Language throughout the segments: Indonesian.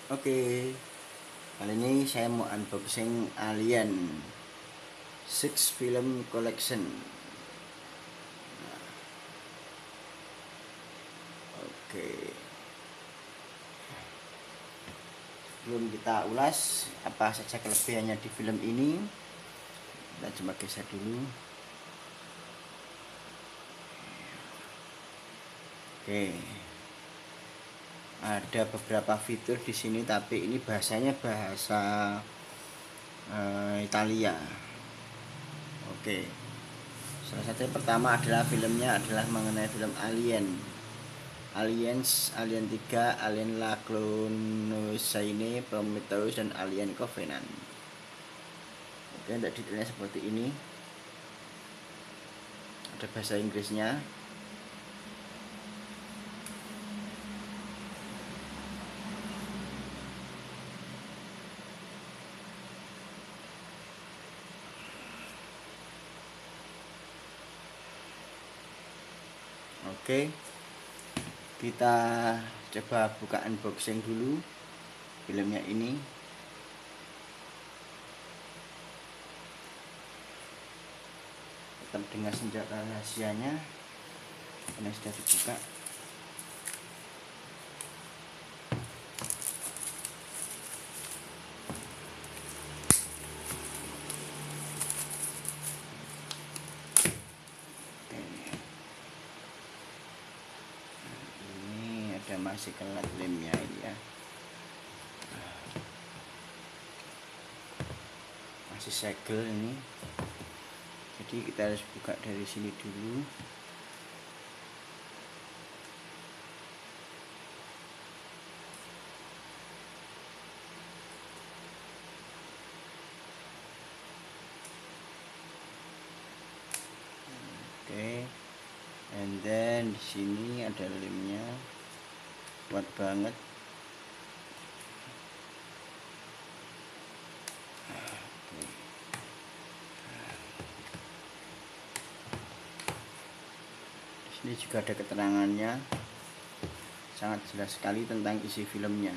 Oke, kali ini saya mau unboxing Alien Six Film Collection. Oke, sebelum kita ulas apa saja kelebihannya di film ini, kita coba geser dulu. Oke, ada beberapa fitur di sini, tapi ini bahasanya bahasa Italia. Oke, salah satu yang pertama adalah filmnya adalah mengenai film Aliens, Alien 3, Alien La Clonusine, Prometheus, dan Alien Covenant. Oke, untuk detailnya seperti ini. Ada bahasa Inggrisnya. Oke, kita coba buka unboxing dulu filmnya ini. Tetap dengan senjata rahasianya karena sudah dibuka. Oke. Ini ada masih kelat lemnya ini ya. Masih segel ini. Jadi kita harus buka dari sini dulu. Oke, and then di sini ada lemnya, kuat banget. Di sini juga ada keterangannya, sangat jelas sekali tentang isi filmnya.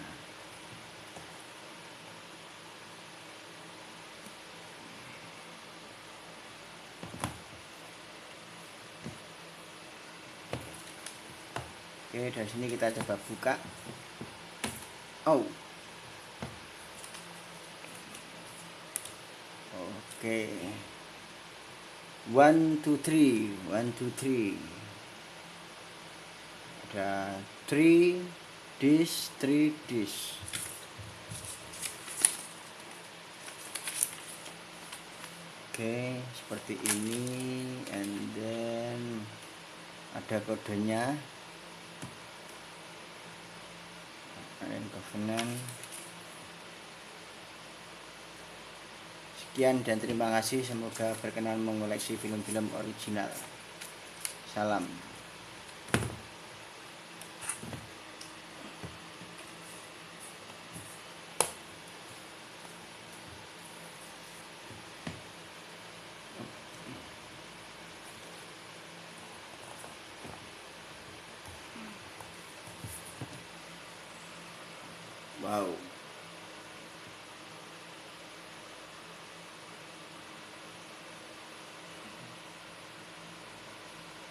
Oke, dari sini kita coba buka. Oh, oke. 1, 2, 3, 1, 2, 3. Ada 3 dish, 3 dish. Oke, seperti ini, and then ada kodenya. Alien Covenant. Sekian dan terima kasih, semoga berkenan mengoleksi film-film original. Salam. Wow.